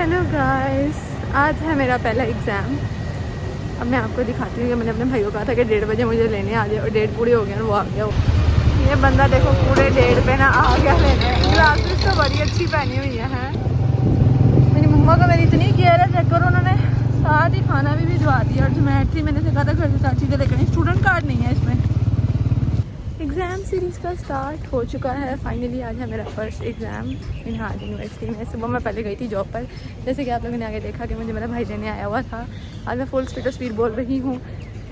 Hello guys, आज है मेरा पहला एग्ज़ाम। अब मैं आपको दिखाती हूँ कि मैंने अपने भाई को कहा था कि 1:30 बजे मुझे लेने आ जाए और 1:30 पूरे हो गए और वो आ गया। ये बंदा देखो पूरे 1:30 पे ना आ गया लेने। ग्लासेस तो बड़ी अच्छी पहनी हुई है। मेरी मम्मा को मेरी इतनी केयर है, चेक करो, उन्होंने साथ ही खाना भी भिजवा दिया। और जोमेटो थी, मैंने से कहा था घर से चाची के लेकर, स्टूडेंट कार्ड नहीं है इसमें। एग्ज़ाम सीरीज़ का स्टार्ट हो चुका है फाइनली। आज है मेरा first exam in Harvard university में। सुबह मैं पहले गई थी जॉब पर, जैसे कि आप लोगों ने आगे देखा कि मुझे मेरा भाई लेने आया हुआ था। आज मैं फुल स्पीड ऑफ स्पीड बोल रही हूँ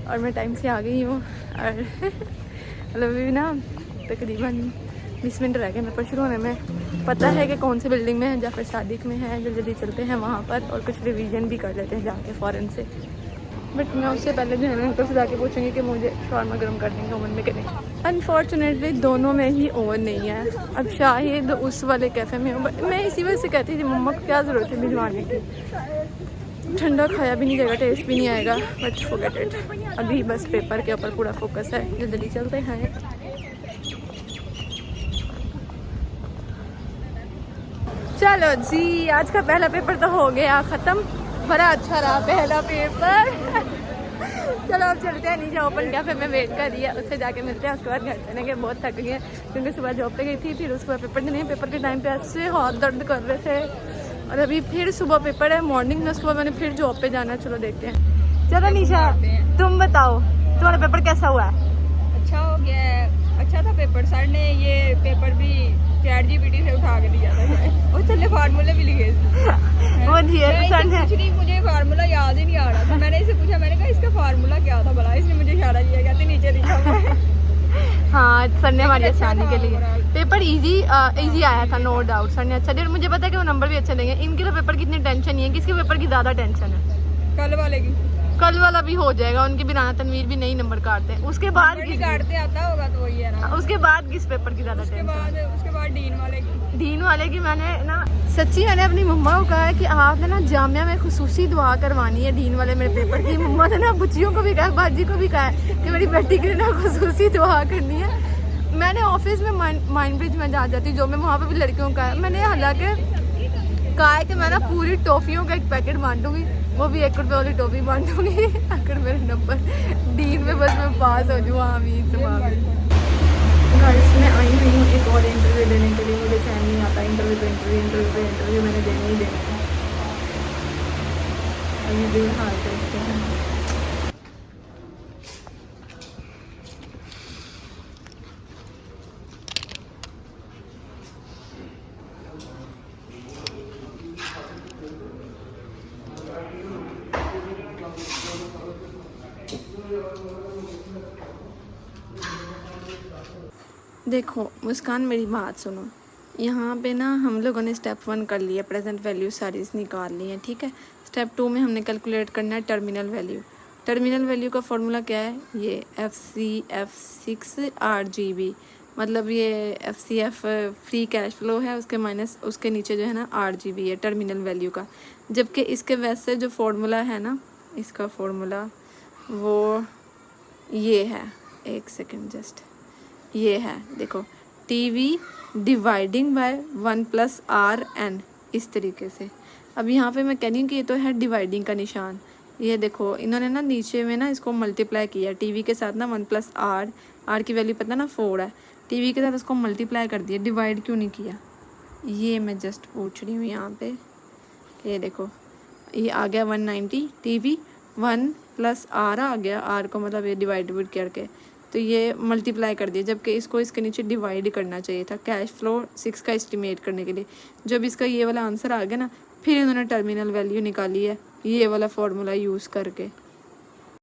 और मैं टाइम से आ गई हूँ। और मतलब अभी ना तकरीबन 20 मिनट रह गए मेरे पर शुरू होने में। पता है कि कौन सी बिल्डिंग में है, जाफर सादिक में है। जल्दी जल्दी चलते हैं वहाँ पर और कुछ रिवीजन भी कर लेते हैं जाके फ़ौरन से। बट मैं उससे पहले जो है ना अंकल से जाके पूछूंगी कि मुझे शॉर्मा गर्म कर देंगे ओवन में करें। अनफॉर्चुनेटली दोनों में ही ओवन नहीं है। अब शायद उस वाले कैफ़े में हो, बट मैं इसी वजह से कहती थी मम्मा को क्या ज़रूरत है भिजवाने की। ठंडा खाया भी नहीं जाएगा, टेस्ट भी नहीं आएगा, बट फॉरगेट इट। अभी बस पेपर के ऊपर पूरा फोकस है। जल्दी चलते हैं। चलो जी, आज का पहला पेपर तो हो गया ख़त्म। बड़ा अच्छा रहा पहला पेपर। चलो अब चलते हैं नीचे। ओपन कैफ़े में वेट कर रही है, उससे जाके मिलते हैं। उसके बाद घर चलेंगे। बहुत थक गई है क्योंकि सुबह जॉब पे गई थी, फिर उसके बाद पेपर देने। पेपर के टाइम पे ऐसे हाथ दर्द कर रहे थे और अभी फिर सुबह पेपर है मॉर्निंग में। उसके बाद मैंने फिर जॉब पे जाना है। चलो देखते हैं। चलो निशा, तुम बताओ तुम्हारा पेपर कैसा हुआ है? अच्छा हो गया है, अच्छा था पेपर। सर ने ये पेपर भी ChatGPT से उठा के दिया था और चले फार्मूले भी लिखे मुझे फार्मूला याद ही नहीं आ रहा था। मैंने इसे पूछा, मैंने कहा इसका फार्मूला क्या था भला? इसने मुझे इशारा किया, कहते नीचे लिखा हुआ है। हाँ, सर ने हमारी आसानी के लिए पेपर इजी आया था, नो डाउट। सर ने अच्छा दिया। मुझे पता है कि वो नंबर भी अच्छे देंगे। इनके तो पेपर की इतनी टेंशन नहीं है। किसके पेपर की ज़्यादा टेंशन है? कल वाले की। कल वाला भी हो जाएगा। उनके भी राना तनवीर भी नहीं नंबर काटते हैं। उसके बाद काटते आता होगा तो वही है ना। उसके बाद किस पेपर की ज़्यादा टेंशन? उसके बाद डीन वाले की मैंने ना सच्ची मैंने अपनी मम्मा को कहा है कि आपने ना जामिया में खुसूसी दुआ करवानी है डीन वाले मेरे पेपर की। मम्मा ने ना बुच्चियों को भी कहा, बाजी को भी कहा है कि मेरी बेटी के लिए ना खुसूसी दुआ करनी है। मैंने ऑफिस में माइंड ब्रिज में जा जाती जो मैं वहाँ पे भी लड़कियों का है। मैंने हालांकि कहा है कि मैं ना पूरी टॉफ़ियों का एक पैकेट बांटूंगी, वो भी 1 रुपये वाली टॉफ़ी बांटूंगी अगर मेरे नंबर डीन में बस मैं पास हो जाऊँ। आमीन तुम आमीन। इसमें आई हुई हूँ एक और इंटरव्यू देने के लिए। मुझे चैन नहीं आता। इंटरव्यू मैंने देना ही देना है। अभी भी हाल करते हैं। देखो मुस्कान, मेरी बात सुनो। यहाँ पे ना हम लोगों ने स्टेप 1 कर लिया, प्रेजेंट वैल्यू सारीज निकाल ली है, ठीक है। स्टेप 2 में हमने कैलकुलेट करना है टर्मिनल वैल्यू। टर्मिनल वैल्यू का फॉर्मूला क्या है? ये FCF6 RGB, मतलब ये FCF फ्री कैश फ्लो है, उसके माइनस उसके नीचे जो है ना RGB है टर्मिनल वैल्यू का। जबकि इसके वैसे जो फॉर्मूला है ना, इसका फॉर्मूला वो ये है, एक सेकेंड जस्ट, ये है देखो, TV डिवाइडिंग बाय 1 + RN, इस तरीके से। अब यहाँ पे मैं कह रही हूँ कि ये तो है डिवाइडिंग का निशान। ये देखो इन्होंने ना नीचे में ना इसको मल्टीप्लाई किया TV के साथ ना 1 + R की वैल्यू पता ना 4 है। TV के साथ इसको मल्टीप्लाई कर दिया, डिवाइड क्यों नहीं किया? ये मैं जस्ट पूछ रही हूँ यहाँ पे। ये देखो ये आ गया 190, TV 1 + R आ गया, R को मतलब ये डिवाइड करके तो ये मल्टीप्लाई कर दिया, जबकि इसको इसके नीचे डिवाइड करना चाहिए था कैश फ्लो 6 का एस्टिमेट करने के लिए। जब इसका ये वाला आंसर आ गया ना, फिर इन्होंने टर्मिनल वैल्यू निकाली है ये वाला फार्मूला यूज़ करके।